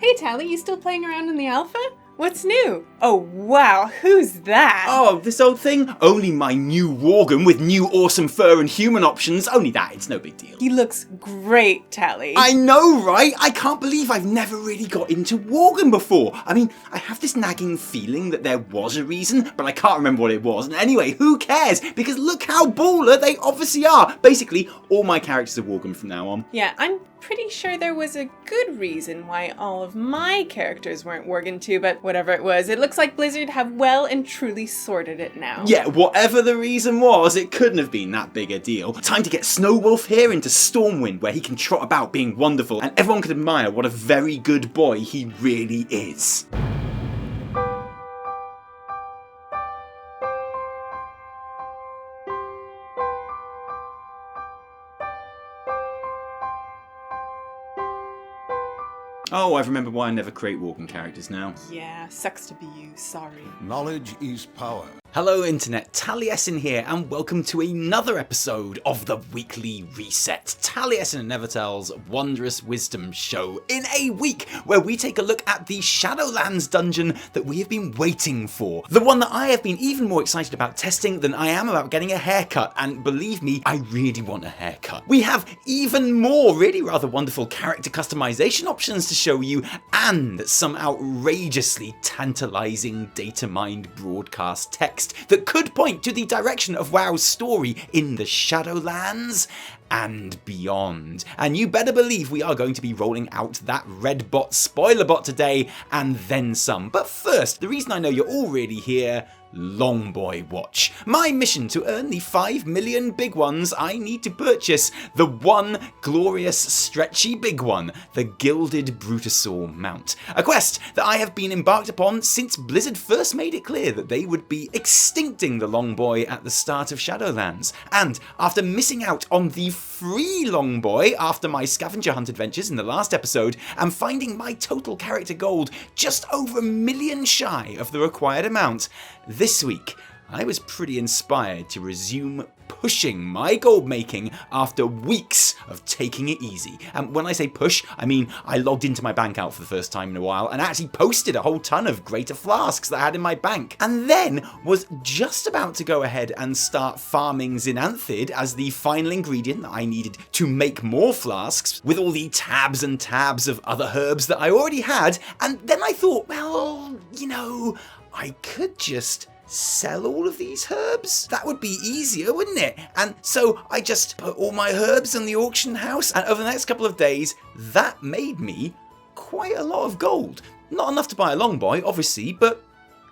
Hey Tally, you still playing around in the alpha? What's new? Oh wow, who's that? Oh, this old thing? Only my new Worgen with new awesome fur and human options. Only that, it's no big deal. He looks great, Tally. I know, right? I can't believe I've never really got into Worgen before. I mean, I have this nagging feeling that there was a reason, but I can't remember what it was. And anyway, who cares? Because look how baller they obviously are. Basically, all my characters are Worgen from now on. Yeah, I'm pretty sure there was a good reason why all of my characters weren't Worgen too, but whatever it was, it looks like Blizzard have well and truly sorted it now. Yeah, whatever the reason was, it couldn't have been that big a deal. Time to get Snowwolf here into Stormwind, where he can trot about being wonderful, and everyone can admire what a very good boy he really is. Oh, I've remembered why I never create Worgen characters now. Yeah, sucks to be you, sorry. Knowledge is power. Hello Internet, Taliesin here, and welcome to another episode of the Weekly Reset, Taliesin and Evitel's Wondrous Wisdomshow, in a week where we take a look at the Shadowlands dungeon that we have been waiting for. The one that I have been even more excited about testing than I am about getting a haircut, and believe me, I really want a haircut. We have even more really rather wonderful character customization options to show you, and some outrageously tantalizing data-mined broadcast text that could point to the direction of WoW's story in the Shadowlands and beyond. And you better believe we are going to be rolling out that red bot spoiler bot today, and then some. But first, the reason I know you're all really here, Longboy Watch. My mission to earn the 5 million big ones I need to purchase the one glorious stretchy big one, the Gilded Brutosaur mount. A quest that I have been embarked upon since Blizzard first made it clear that they would be extincting the Longboy at the start of Shadowlands. And after missing out on the free Longboy after my scavenger hunt adventures in the last episode, and finding my total character gold just over 1 million shy of the required amount, this week, I was pretty inspired to resume pushing my gold making after weeks of taking it easy. And when I say push, I mean I logged into my bank account for the first time in a while and actually posted a whole ton of greater flasks that I had in my bank. And then was just about to go ahead and start farming Xanthid as the final ingredient that I needed to make more flasks with all the tabs and tabs of other herbs that I already had. And then I thought, well, you know, I could just sell all of these herbs? That would be easier, wouldn't it? And so I just put all my herbs in the auction house, and over the next couple of days, that made me quite a lot of gold. Not enough to buy a Longboy, obviously, but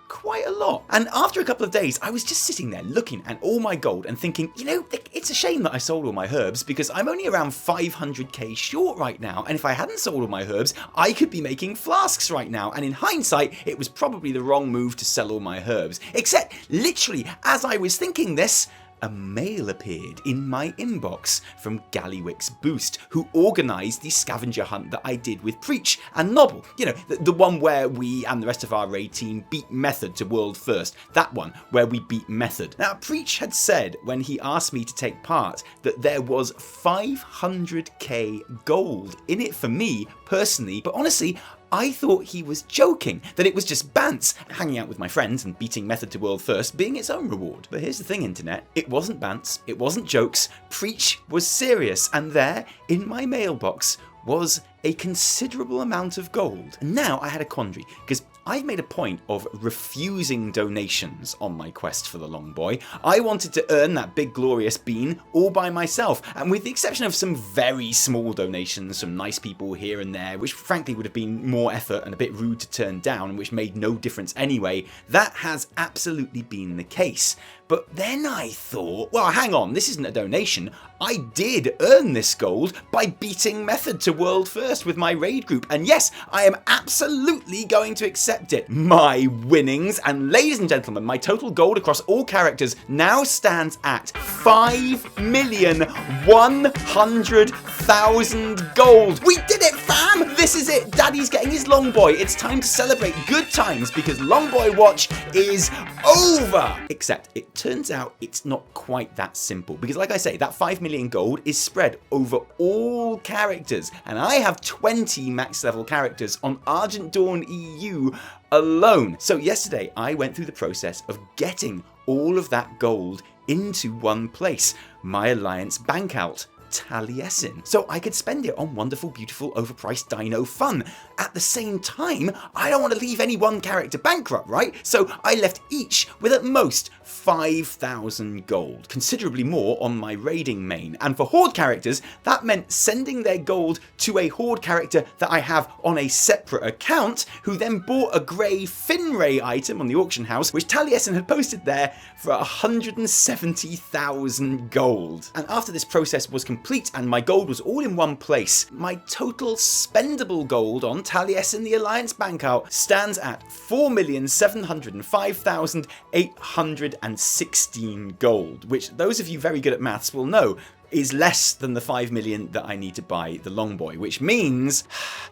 quite a lot. And after a couple of days, I was just sitting there looking at all my gold and thinking, you know, it's a shame that I sold all my herbs because I'm only around 500k short right now. And if I hadn't sold all my herbs, I could be making flasks right now. And in hindsight, it was probably the wrong move to sell all my herbs. Except, literally, as I was thinking this, a mail appeared in my inbox from Gallywick's Boost, who organised the scavenger hunt that I did with Preach and Nobble. You know, the one where we and the rest of our raid team beat Method to world first. That one, where we beat Method. Now, Preach had said, when he asked me to take part, that there was 500k gold in it for me, personally, but honestly, I thought he was joking, that it was just bants, hanging out with my friends and beating Method to world first being its own reward. But here's the thing, Internet, it wasn't bants, it wasn't jokes, Preach was serious, and there, in my mailbox, was a considerable amount of gold. And now I had a quandary, because I've made a point of refusing donations on my quest for the Longboy. I wanted to earn that big glorious bean all by myself, and with the exception of some very small donations from nice people here and there, which frankly would have been more effort and a bit rude to turn down, and which made no difference anyway, that has absolutely been the case. But then I thought, well, hang on, this isn't a donation. I did earn this gold by beating Method to world first with my raid group, and yes, I am absolutely going to accept it. My winnings, and ladies and gentlemen, my total gold across all characters now stands at 5,100,000 gold. We did it, fam! this is it. Daddy's getting his Longboy. It's time to celebrate good times because Longboy Watch is over. Except it turns out it's not quite that simple because, like I say, that 5 million gold is spread over all characters, and I have 20 max level characters on Argent Dawn EU alone. So yesterday I went through the process of getting all of that gold into one place, my Alliance bank out, Taliesin, so I could spend it on wonderful, beautiful, overpriced dino fun. At the same time, I don't want to leave any one character bankrupt, right? So I left each with at most 5,000 gold, considerably more on my raiding main. And for Horde characters, that meant sending their gold to a Horde character that I have on a separate account, who then bought a grey Finray item on the auction house, which Taliesin had posted there for 170,000 gold. And after this process was complete and my gold was all in one place, my total spendable gold on Taliesin the Alliance bank out stands at 4,705,816 gold, which those of you very good at maths will know is less than the 5 million that I need to buy the Longboy, which means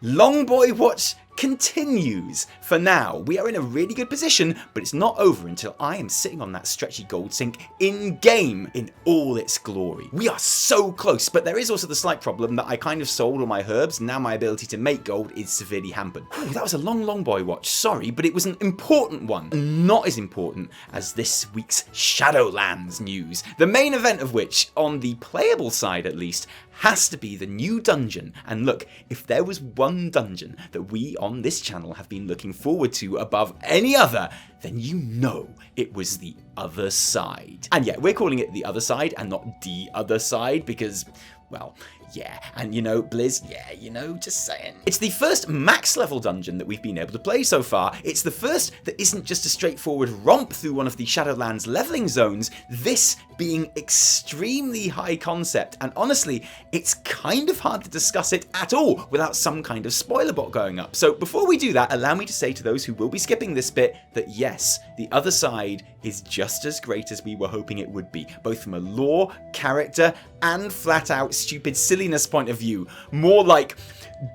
Longboy Watch continues. For now, we are in a really good position, but it's not over until I am sitting on that stretchy gold sink in-game in all its glory. We are so close, but there is also the slight problem that I kind of sold all my herbs, and now my ability to make gold is severely hampered. Whew, that was a long Longboy Watch, sorry, but it was an important one. Not as important as this week's Shadowlands news, the main event of which, on the playable side at least, has to be the new dungeon. And look, if there was one dungeon that we on this channel have been looking forward to above any other, then you know it was the other side. And yeah, we're calling it the other side and not the other side because, well, yeah, and you know, Blizz, yeah, you know, just saying. It's the first max level dungeon that we've been able to play so far. It's the first that isn't just a straightforward romp through one of the Shadowlands leveling zones, this being extremely high concept, and honestly, it's kind of hard to discuss it at all without some kind of spoiler bot going up. So before we do that, allow me to say to those who will be skipping this bit that yes, the other side is just as great as we were hoping it would be, both from a lore, character, and flat out stupid silliness point of view. More like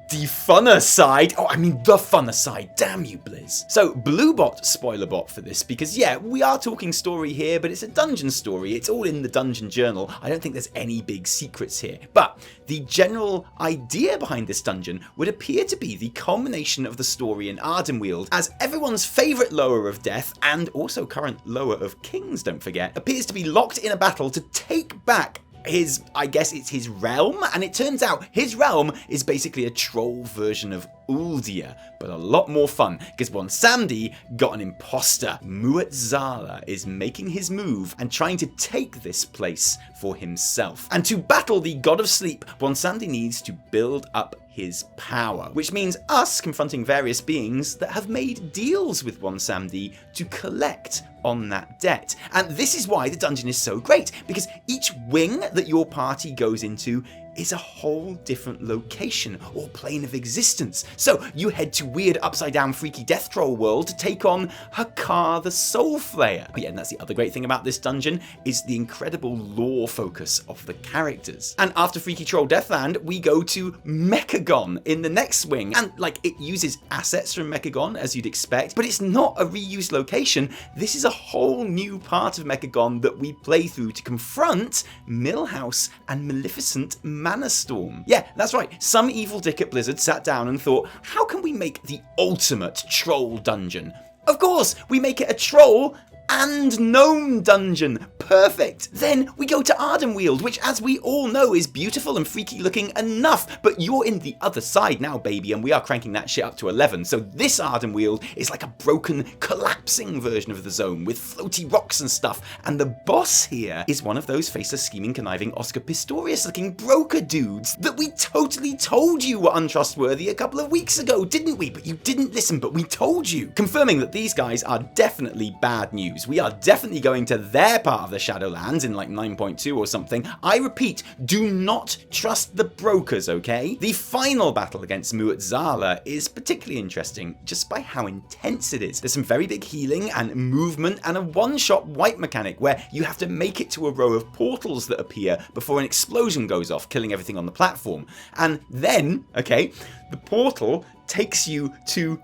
the funner side. Oh, I mean the funner side. Damn you, Blizz. So, Bluebot spoiler bot for this, because yeah, we are talking story here, but it's a dungeon story. It's all in the dungeon journal. I don't think there's any big secrets here. But the general idea behind this dungeon would appear to be the culmination of the story in Ardenweald, as everyone's favourite lower of death, and also current lower of kings, don't forget, appears to be locked in a battle to take back his, I guess it's his realm, and it turns out his realm is basically a troll version of Uldia, but a lot more fun, because Bwonsamdi got an imposter. Mueh'zala is making his move and trying to take this place for himself. And to battle the God of Sleep, Bwonsamdi needs to build up his power, which means us confronting various beings that have made deals with Bwonsamdi to collect on that debt. And this is why the dungeon is so great, because each wing that your party goes into is a whole different location or plane of existence. So you head to weird upside down freaky death troll world to take on Hakaar the Soul Flayer. Oh yeah, and that's the other great thing about this dungeon is the incredible lore focus of the characters. And after Freaky Troll Deathland, we go to Mechagon in the next wing. And like, it uses assets from Mechagon as you'd expect, but it's not a reused location. This is a whole new part of Mechagon that we play through to confront Millhouse and Maleficent Manastorm. Yeah, that's right. Some evil dick at Blizzard sat down and thought, how can we make the ultimate troll dungeon? Of course, we make it a troll and gnome dungeon. Perfect. Then we go to Ardenweald, which as we all know is beautiful and freaky looking enough, but you're in the other side now, baby, and we are cranking that shit up to 11. So this Ardenweald is like a broken, collapsing version of the zone with floaty rocks and stuff, and the boss here is one of those faceless, scheming, conniving, Oscar Pistorius looking broker dudes that we totally told you were untrustworthy a couple of weeks ago, didn't we? But you didn't listen, but we told you. Confirming that these guys are definitely bad news. news. We are definitely going to their part of the Shadowlands in like 9.2 or something. I repeat, do not trust the brokers, okay? The final battle against Mueh'zala is particularly interesting just by how intense it is. There's some very big healing and movement and a one-shot wipe mechanic where you have to make it to a row of portals that appear before an explosion goes off, killing everything on the platform. And then, okay, the portal takes you to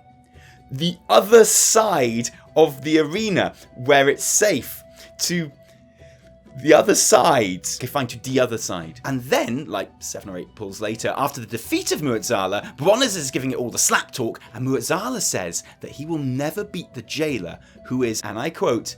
the other side of the arena where it's safe, to the other side. Okay, fine, to the other side. And then, like 7 or 8 pulls later, after the defeat of Mueh'zala, Bwonsamdi is giving it all the slap talk, and Mueh'zala says that he will never beat the jailer, who is, and I quote,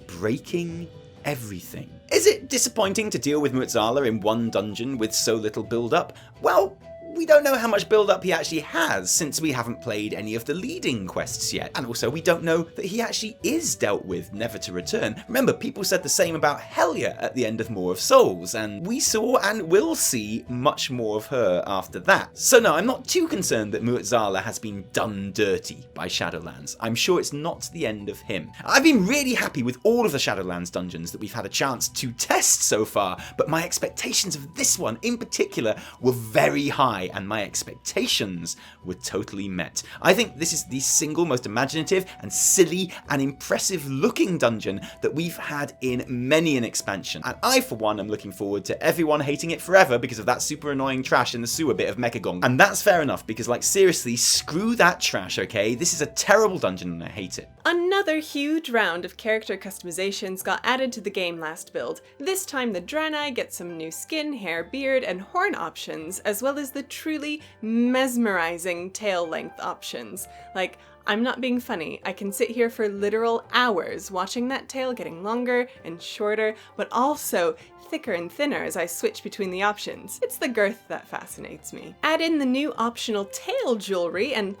breaking everything. Is it disappointing to deal with Mueh'zala in one dungeon with so little build-up? Well, we don't know how much build-up he actually has, since we haven't played any of the leading quests yet. And also, we don't know that he actually is dealt with, never to return. Remember, people said the same about Helya at the end of Maw of Souls, and we saw and will see much more of her after that. So no, I'm not too concerned that Mueh'zala has been done dirty by Shadowlands. I'm sure it's not the end of him. I've been really happy with all of the Shadowlands dungeons that we've had a chance to test so far, but my expectations of this one in particular were very high, and my expectations were totally met. I think this is the single most imaginative and silly and impressive looking dungeon that we've had in many an expansion. And I, for one, am looking forward to everyone hating it forever because of that super annoying trash in the sewer bit of Mechagong. And that's fair enough, because like seriously, screw that trash, okay? This is a terrible dungeon and I hate it. Another huge round of character customizations got added to the game last build. This time the Draenei get some new skin, hair, beard, and horn options, as well as the truly mesmerizing tail length options. Like, I'm not being funny, I can sit here for literal hours watching that tail getting longer and shorter, but also thicker and thinner as I switch between the options. It's the girth that fascinates me. Add in the new optional tail jewelry and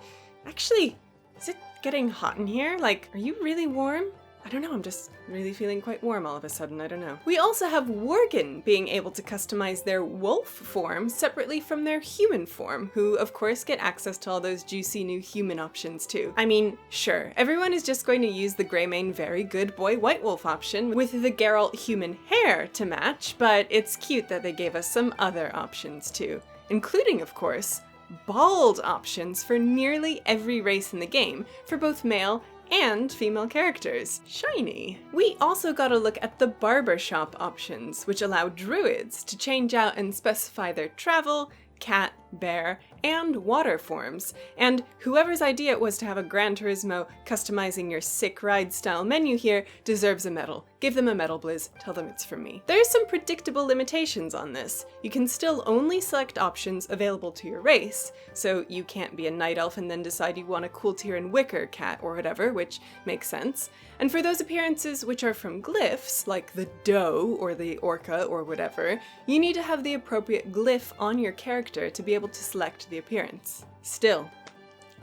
actually, is it getting hot in here? Like, are you really warm? I don't know, I'm just really feeling quite warm all of a sudden, I don't know. We also have Worgen being able to customize their wolf form separately from their human form, who of course get access to all those juicy new human options too. I mean, sure, everyone is just going to use the Greymane very good boy white wolf option with the Geralt human hair to match, but it's cute that they gave us some other options too, including, of course, bald options for nearly every race in the game, for both male and female characters. Shiny! We also got a look at the barbershop options, which allow druids to change out and specify their travel, cat, bear, and water forms, and whoever's idea it was to have a Gran Turismo customizing your sick ride style menu here deserves a medal. Give them a medal, Blizz. Tell them it's from me. There's some predictable limitations on this. You can still only select options available to your race, so you can't be a night elf and then decide you want a cool tier and wicker cat or whatever, which makes sense. And for those appearances which are from glyphs, like the doe or the orca or whatever, you need to have the appropriate glyph on your character to be able to select the appearance. Still,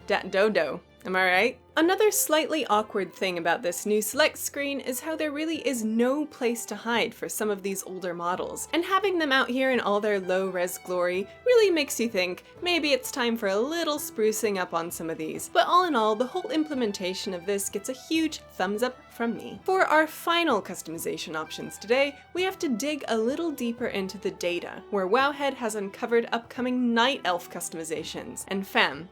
dat dodo, am I right? Another slightly awkward thing about this new select screen is how there really is no place to hide for some of these older models, and having them out here in all their low-res glory really makes you think maybe it's time for a little sprucing up on some of these. But all in all, the whole implementation of this gets a huge thumbs up from me. For our final customization options today, we have to dig a little deeper into the data, where Wowhead has uncovered upcoming night elf customizations. And fam,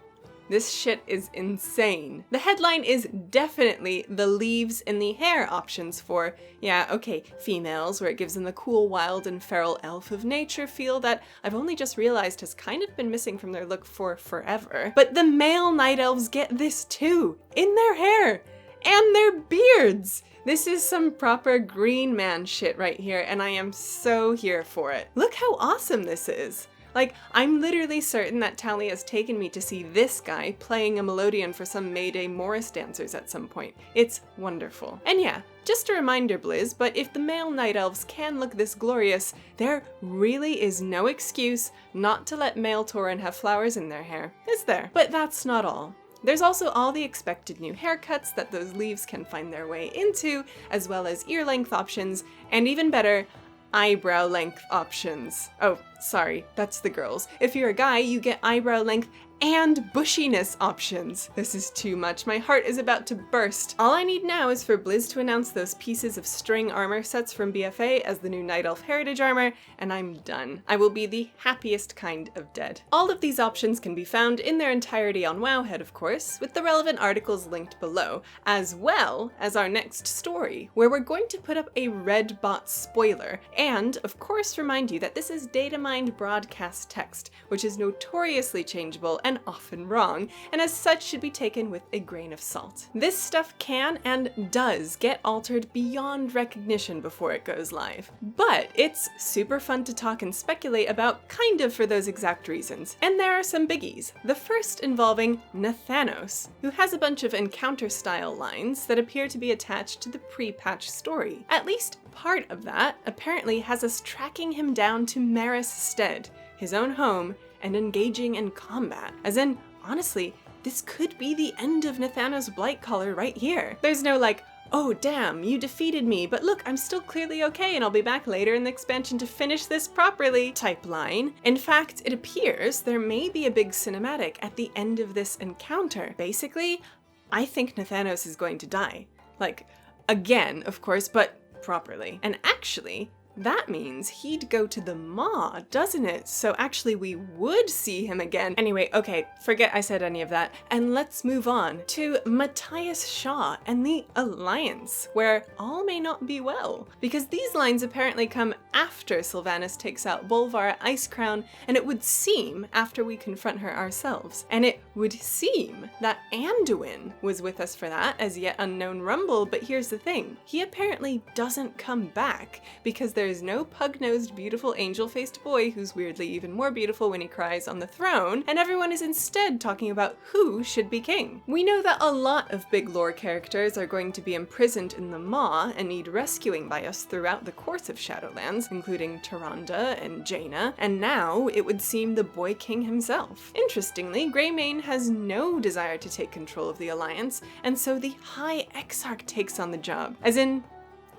this shit is insane. The headline is definitely the leaves in the hair options for, yeah, okay, females, where it gives them the cool, wild, and feral elf of nature feel that I've only just realized has kind of been missing from their look for forever. But the male night elves get this too, in their hair and their beards. This is some proper green man shit right here, and I am so here for it. Look how awesome this is. Like, I'm literally certain that Talia has taken me to see this guy playing a melodeon for some Mayday Morris dancers at some point. It's wonderful. And yeah, just a reminder, Blizz, but if the male night elves can look this glorious, there really is no excuse not to let male Tauren have flowers in their hair, is there? But that's not all. There's also all the expected new haircuts that those leaves can find their way into, as well as ear length options, and even better, eyebrow length options. Oh, sorry, that's the girls. If you're a guy, you get eyebrow length and bushiness options. This is too much. My heart is about to burst. All I need now is for Blizz to announce those pieces of string armor sets from BFA as the new Night Elf Heritage armor, and I'm done. I will be the happiest kind of dead. All of these options can be found in their entirety on Wowhead, of course, with the relevant articles linked below, as well as our next story, where we're going to put up a red bot spoiler, and of course remind you that this is datamined broadcast text, which is notoriously changeable and often wrong, and as such should be taken with a grain of salt. This stuff can and does get altered beyond recognition before it goes live, but it's super fun to talk and speculate about kind of for those exact reasons. And there are some biggies. The first involving Nathanos, who has a bunch of encounter style lines that appear to be attached to the pre-patch story. At least part of that apparently has us tracking him down to Maris Stead, his own home, and engaging in combat. As in, honestly, this could be the end of Nathanos' Blightcaller right here. There's no like, oh damn, you defeated me, but look, I'm still clearly okay and I'll be back later in the expansion to finish this properly type line. In fact, it appears there may be a big cinematic at the end of this encounter. Basically, I think Nathanos is going to die. Like, again, of course, but properly. And actually, that means he'd go to the Maw, doesn't it? So actually we would see him again. Anyway, okay, forget I said any of that. And let's move on to Matthias Shaw and the Alliance, where all may not be well. Because these lines apparently come after Sylvanas takes out Bolvar Icecrown, and it would seem after we confront her ourselves. And it would seem that Anduin was with us for that as yet unknown Rumble, but here's the thing. He apparently doesn't come back because there's no pug-nosed, beautiful, angel-faced boy who's weirdly even more beautiful when he cries on the throne, and everyone is instead talking about who should be king. We know that a lot of big lore characters are going to be imprisoned in the Maw and need rescuing by us throughout the course of Shadowlands, including Tyrande and Jaina, and now it would seem the boy king himself. Interestingly, Greymane has no desire to take control of the Alliance, and so the High Exarch takes on the job, as in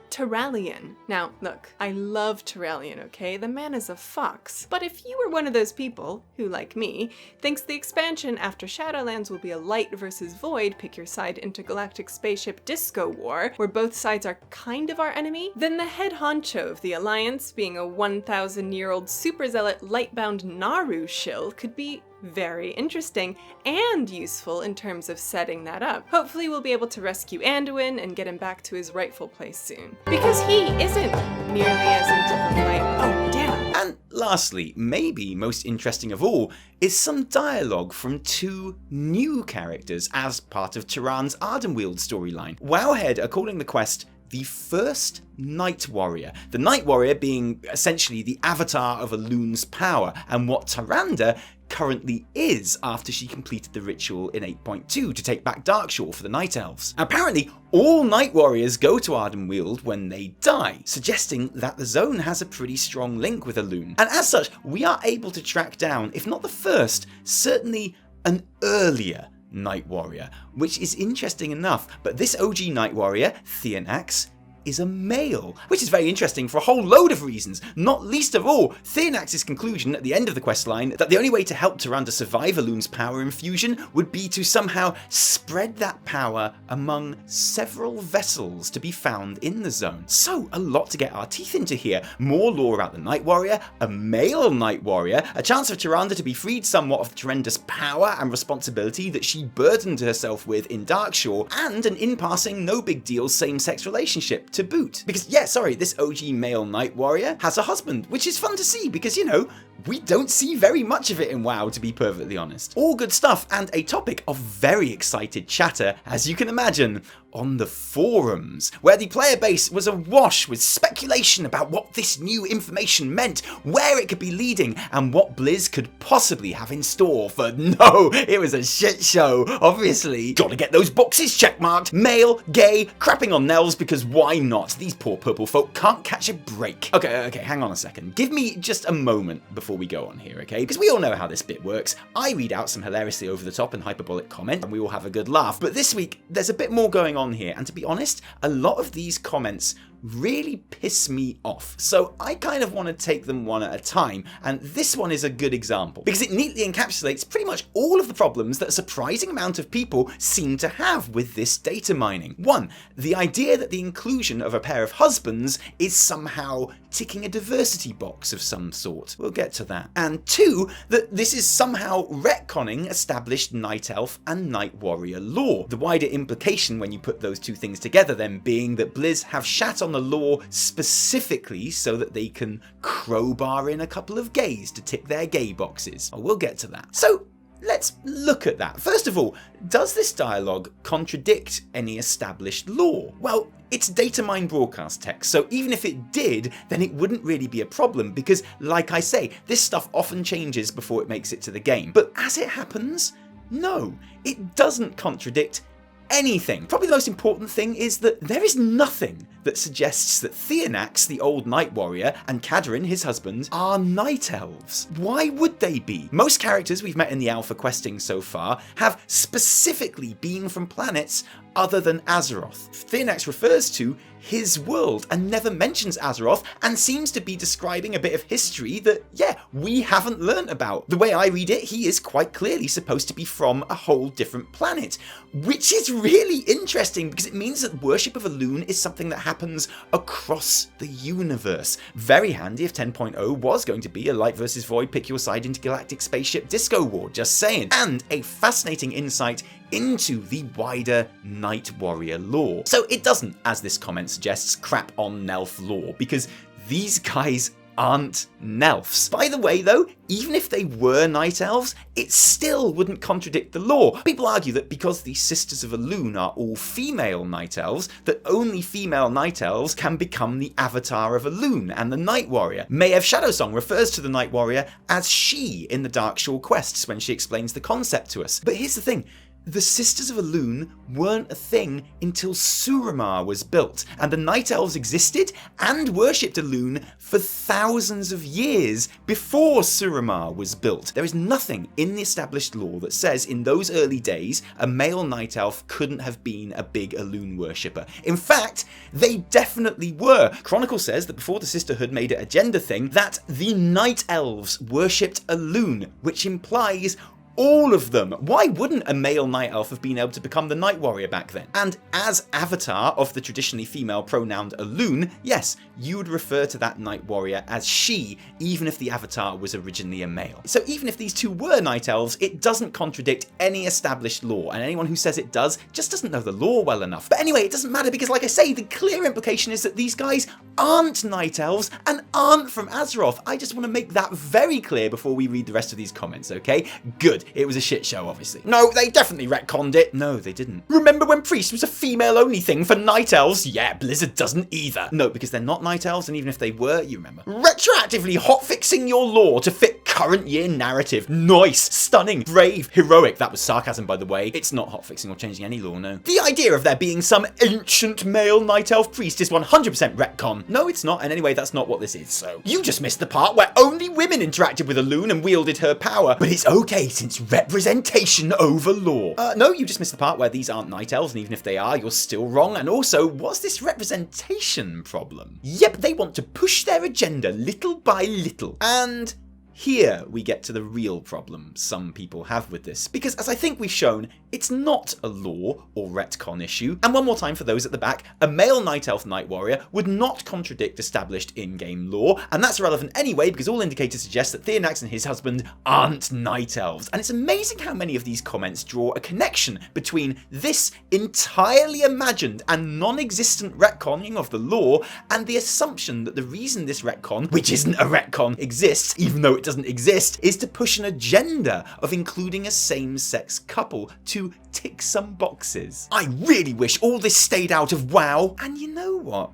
Taliesin. Now, look, I love Taliesin, okay? The man is a fox. But if you were one of those people who, like me, thinks the expansion after Shadowlands will be a light versus void, pick your side intergalactic spaceship disco war, where both sides are kind of our enemy, then the head honcho of the Alliance, being a 1,000-year-old super zealot lightbound Naru shill, could be very interesting and useful in terms of setting that up. Hopefully we'll be able to rescue Anduin and get him back to his rightful place soon. Because he isn't nearly as into the light. Oh, damn. And lastly, maybe most interesting of all, is some dialogue from two new characters as part of Tyran's Ardenweald storyline. Wowhead are calling the quest the first Night Warrior. The Night Warrior being essentially the avatar of Elune's power, and what Tyrande currently is after she completed the ritual in 8.2 to take back Darkshore for the Night Elves. Apparently, all Night Warriors go to Ardenweald when they die, suggesting that the zone has a pretty strong link with Elune. And as such, we are able to track down, if not the first, certainly an earlier Night Warrior, which is interesting enough, but this OG Night Warrior, Theonax, is a male, which is very interesting for a whole load of reasons, not least of all, Theonax's conclusion at the end of the questline that the only way to help Tyrande survive Elune's power infusion would be to somehow spread that power among several vessels to be found in the zone. So, a lot to get our teeth into here. More lore about the Night Warrior, a male Night Warrior, a chance for Tyrande to be freed somewhat of Tyrande's power and responsibility that she burdened herself with in Darkshore, and an in-passing, no big deal same-sex relationship to boot. Because, yeah, sorry, this OG male Night Warrior has a husband, which is fun to see because, you know, we don't see very much of it in WoW, to be perfectly honest. All good stuff, and a topic of very excited chatter, as you can imagine, on the forums, where the player base was awash with speculation about what this new information meant, where it could be leading, and what Blizz could possibly have in store for, no, it was a shit show, obviously. Gotta get those boxes checkmarked. Male, gay, crapping on Nels, because why not? These poor purple folk can't catch a break. Okay, hang on a second. Give me just a moment before we go on here, okay? Because we all know how this bit works. I read out some hilariously over-the-top and hyperbolic comment, and we all have a good laugh. But this week, there's a bit more going on here, and to be honest, a lot of these comments really piss me off. So I kind of want to take them one at a time, and this one is a good example because it neatly encapsulates pretty much all of the problems that a surprising amount of people seem to have with this data mining. 1. The idea that the inclusion of a pair of husbands is somehow ticking a diversity box of some sort. We'll get to that. And 2, that this is somehow retconning established Night Elf and Night Warrior lore. The wider implication when you put those two things together then being that Blizz have shat on the lore specifically so that they can crowbar in a couple of gays to tick their gay boxes. Oh, we'll get to that. So let's look at that. First of all, does this dialogue contradict any established lore? Well, it's data mined broadcast text, so even if it did, then it wouldn't really be a problem because, like I say, this stuff often changes before it makes it to the game. But as it happens, no, it doesn't contradict anything. Probably the most important thing is that there is nothing that suggests that Theonax, the old Night Warrior, and Kadarin, his husband, are Night Elves. Why would they be? Most characters we've met in the Alpha questing so far have specifically been from planets other than Azeroth. Theonax refers to his world and never mentions Azeroth and seems to be describing a bit of history that, yeah, we haven't learnt about. The way I read it, he is quite clearly supposed to be from a whole different planet, which is really interesting because it means that worship of Elune is something that happens across the universe. Very handy if 10.0 was going to be a light versus void pick your side intergalactic spaceship disco war, just saying. And a fascinating insight into the wider Night Warrior lore. So it doesn't, as this comment suggests, crap on Nelf lore, because these guys aren't Nelfs. By the way though, even if they were Night Elves, it still wouldn't contradict the lore. People argue that because the Sisters of Elune are all female Night Elves, that only female Night Elves can become the avatar of Elune and the Night Warrior. Maiev Shadowsong refers to the Night Warrior as she in the Darkshore quests when she explains the concept to us. But here's the thing. The Sisters of Elune weren't a thing until Suramar was built, and the Night Elves existed and worshipped Elune for thousands of years before Suramar was built. There is nothing in the established lore that says in those early days a male Night Elf couldn't have been a big Elune worshipper. In fact, they definitely were. Chronicle says that before the Sisterhood made it a gender thing, that the Night Elves worshipped Elune, which implies all of them. Why wouldn't a male Night Elf have been able to become the Night Warrior back then? And as avatar of the traditionally female pronounced Elune, yes, you would refer to that Night Warrior as she, even if the avatar was originally a male. So even if these two were Night Elves, it doesn't contradict any established lore, and anyone who says it does just doesn't know the lore well enough. But anyway, it doesn't matter because, like I say, the clear implication is that these guys aren't Night Elves and aren't from Azeroth. I just want to make that very clear before we read the rest of these comments, okay? Good. It was a shit show, obviously. No, they definitely retconned it. No, they didn't. Remember when Priest was a female-only thing for Night Elves? Yeah, Blizzard doesn't either. No, because they're not Night Elves, and even if they were, you remember. Retroactively hotfixing your lore to fit current year narrative. Nice, stunning, brave, heroic. That was sarcasm, by the way. It's not hotfixing or changing any lore, no. The idea of there being some ancient male Night Elf priest is 100% retcon. No, it's not, and anyway, that's not what this is, so. You just missed the part where only women interacted with Elune and wielded her power, but it's okay since representation over lore. No, you just missed the part where these aren't Night Elves, and even if they are, you're still wrong. And also, what's this representation problem? Yep, they want to push their agenda little by little. And here we get to the real problem some people have with this, because as I think we've shown, it's not a lore or retcon issue. And one more time for those at the back, a male Night Elf Night Warrior would not contradict established in-game lore, and that's irrelevant anyway because all indicators suggest that Theonax and his husband aren't Night Elves. And it's amazing how many of these comments draw a connection between this entirely imagined and non-existent retconning of the lore and the assumption that the reason this retcon, which isn't a retcon, exists, even though it doesn't exist, is to push an agenda of including a same-sex couple to tick some boxes. I really wish all this stayed out of WoW, and you know what?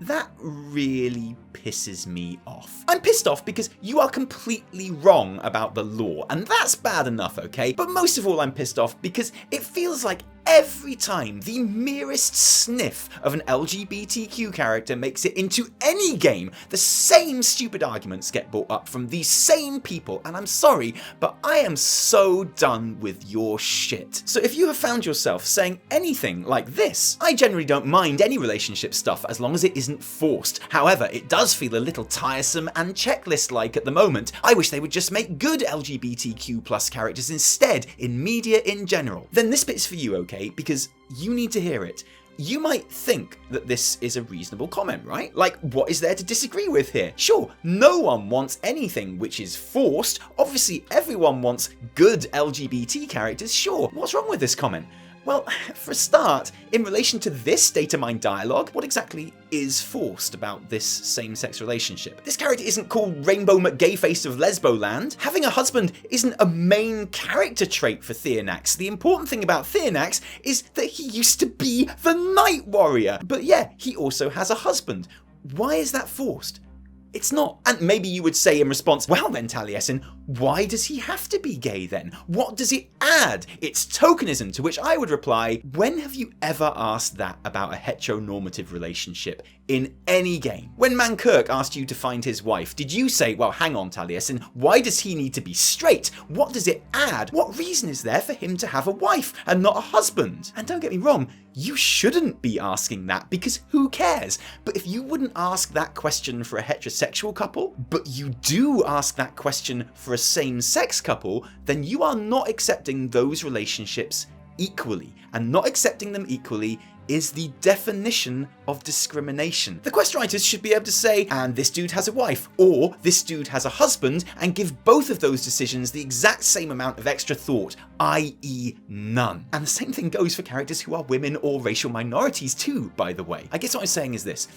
That really pisses me off. I'm pissed off because you are completely wrong about the lore, and that's bad enough, okay? But most of all, I'm pissed off because it feels like every time the merest sniff of an LGBTQ character makes it into any game, the same stupid arguments get brought up from these same people, and I'm sorry, but I am so done with your shit. So if you have found yourself saying anything like this, I generally don't mind any relationship stuff as long as it isn't forced. However, it does feel a little tiresome and checklist-like at the moment. I wish they would just make good LGBTQ+ characters instead in media in general. Then this bit's for you, okay? Because you need to hear it. You might think that this is a reasonable comment, right? Like, what is there to disagree with here? Sure, no one wants anything which is forced. Obviously, everyone wants good LGBT characters. Sure, what's wrong with this comment? Well, for a start, in relation to this datamined dialogue, what exactly is forced about this same-sex relationship? This character isn't called Rainbow McGayface of Lesboland. Having a husband isn't a main character trait for Theonax. The important thing about Theonax is that he used to be the Night Warrior. But yeah, he also has a husband. Why is that forced? It's not. And maybe you would say in response, well then, Taliesin, why does he have to be gay then? What does it add? It's tokenism, to which I would reply, when have you ever asked that about a heteronormative relationship in any game? When Mankirk asked you to find his wife, did you say, well, hang on, Taliesin, why does he need to be straight? What does it add? What reason is there for him to have a wife and not a husband? And don't get me wrong, you shouldn't be asking that because who cares? But if you wouldn't ask that question for a heterosexual couple, but you do ask that question for a same-sex couple, then you are not accepting those relationships equally. And not accepting them equally is the definition of discrimination. The quest writers should be able to say, and this dude has a wife, or this dude has a husband, and give both of those decisions the exact same amount of extra thought, i.e. none. And the same thing goes for characters who are women or racial minorities too, by the way. I guess what I'm saying is this.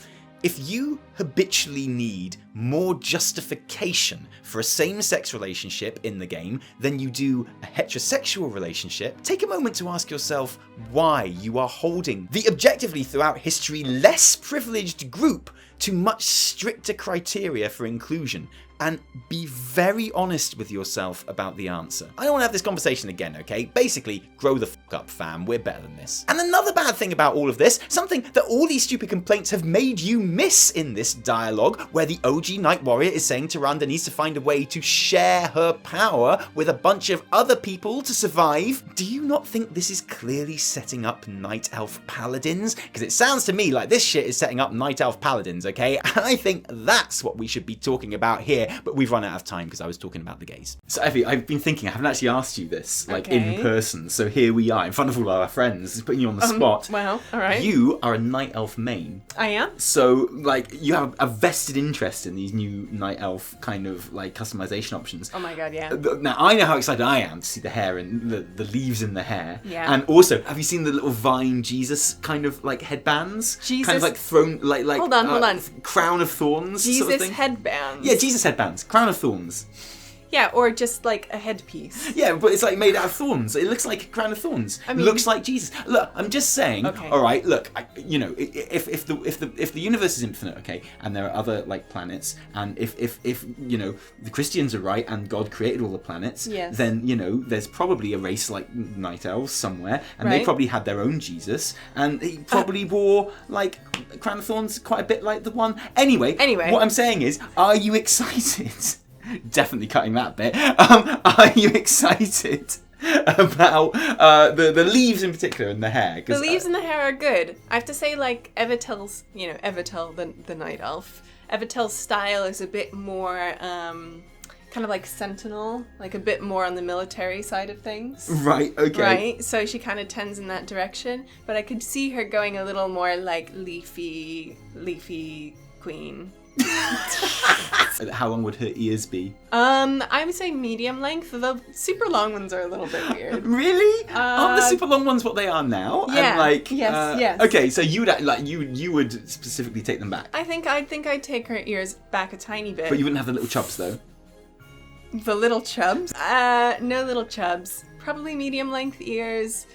If you habitually need more justification for a same-sex relationship in the game than you do a heterosexual relationship, take a moment to ask yourself why you are holding the objectively throughout history less privileged group to much stricter criteria for inclusion, and be very honest with yourself about the answer. I don't want to have this conversation again, okay? Basically, grow the fuck up, fam. We're better than this. And another bad thing about all of this, something that all these stupid complaints have made you miss in this dialogue, where the OG Night Warrior is saying Tyrande needs to find a way to share her power with a bunch of other people to survive. Do you not think this is clearly setting up Night Elf Paladins? Because it sounds to me like this shit is setting up Night Elf Paladins, okay? And I think that's what we should be talking about here. But we've run out of time because I was talking about the gays. So Evie, I've been thinking, I haven't actually asked you this, like in person. So here we are in front of all our friends, putting you on the spot. Wow, all right. You are a Night Elf main. I am. So like you have a vested interest in these new Night Elf kind of like customization options. Oh my god, yeah. Now I know how excited I am to see the hair and the leaves in the hair. Yeah. And also, have you seen the little vine Jesus kind of like headbands? Jesus. Kind of like thrown like Hold on. Crown of thorns. Jesus sort of thing. headbands. Yeah, Jesus headbands. Crown of thorns. Yeah, or just like a headpiece. Yeah, but it's like made out of thorns. It looks like a crown of thorns. I mean, looks like Jesus. Look, I'm just saying. Okay. All right. Look, if the universe is infinite, okay, and there are other like planets, and if the Christians are right and God created all the planets, yes. then there's probably a race like night elves somewhere, and right. they probably had their own Jesus, and he probably wore like a crown of thorns quite a bit like the one. Anyway, what I'm saying is, are you excited? Definitely cutting that bit. Are you excited about the leaves in particular and the hair? The leaves and the hair are good. I have to say, like, Evitel's, Evitel, the night elf, Evitel's style is a bit more kind of like Sentinel, like a bit more on the military side of things. Right, okay. Right, so she kind of tends in that direction, but I could see her going a little more like leafy queen. How long would her ears be? I would say medium length. The super long ones are a little bit weird. Really? Aren't the super long ones what they are now? Yeah. And like, yes. Okay, so you would specifically take them back. I think I'd take her ears back a tiny bit. But you wouldn't have the little chubs though. The little chubs? No little chubs. Probably medium length ears,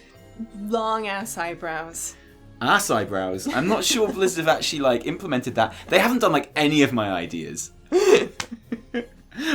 long ass eyebrows. Ass eyebrows. I'm not sure Blizzard have actually like implemented that. They haven't done like any of my ideas.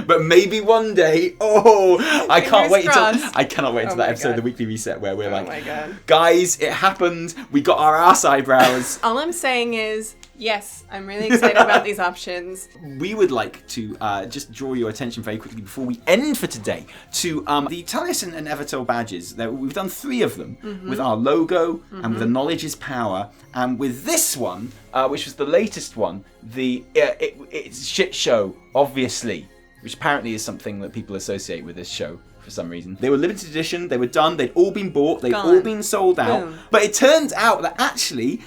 But maybe one day, I cannot wait until that episode of the Weekly Reset where we're my God. guys, it happened. We got our ass eyebrows. All I'm saying is, yes, I'm really excited about these options. We would like to just draw your attention very quickly before we end for today to the Taliesin and Evitel badges. We've done 3 of them with our logo and with the knowledge is power, and with this one, which was the latest one, it's shit show, obviously, which apparently is something that people associate with this show. For some reason. They were limited edition, they were done, they'd all been bought, they'd all been sold out. Boom. But it turns out that actually,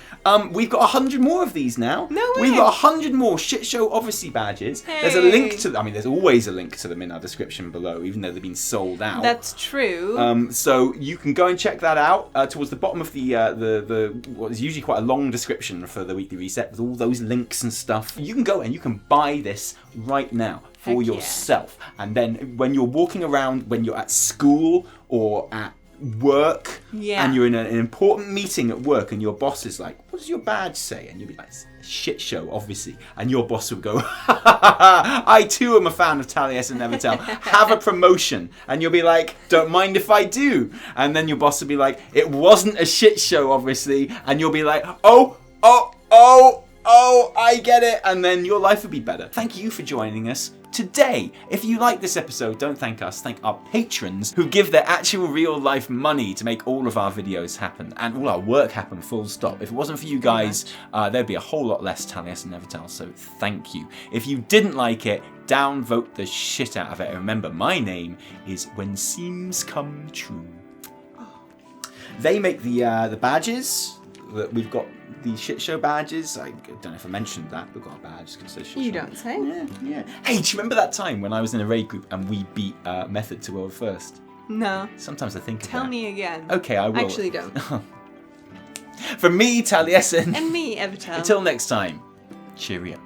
we've got 100 more of these now. No way. We've got 100 more Shit Show Obviously badges. Hey. There's a link to them. I mean, there's always a link to them in our description below, even though they've been sold out. That's true. So you can go and check that out towards the bottom of the what is usually quite a long description for the Weekly Reset with all those links and stuff. You can go and you can buy this right now for yourself, and then when you're walking around, when you're at school or at work, and you're in an important meeting at work, and your boss is like, "What does your badge say?" and you'll be like, "Shit Show, obviously," and your boss will go, "I too am a fan of Taliesin and Evitel. Have a promotion," and you'll be like, "Don't mind if I do," and then your boss will be like, "It wasn't a shit show, obviously," and you'll be like, "Oh, I get it," and then your life would be better. Thank you for joining us today. If you like this episode, don't thank us, thank our patrons who give their actual real life money to make all of our videos happen and all our work happen, full stop. If it wasn't for you guys, there'd be a whole lot less Taliesin and Evitel, so thank you. If you didn't like it, downvote the shit out of it. And remember, my name is When Seams Come True. They make the badges that we've got. The Shit Show badges, I don't know if I mentioned that. We've got a badge. You don't say. Yeah. Hey, do you remember that time when I was in a raid group and we beat Method to world first? No. Sometimes I think Tell of that. me again. Okay, I will. Actually, don't. From me, Taliesin. And me, Evitel. Until next time, cheerio.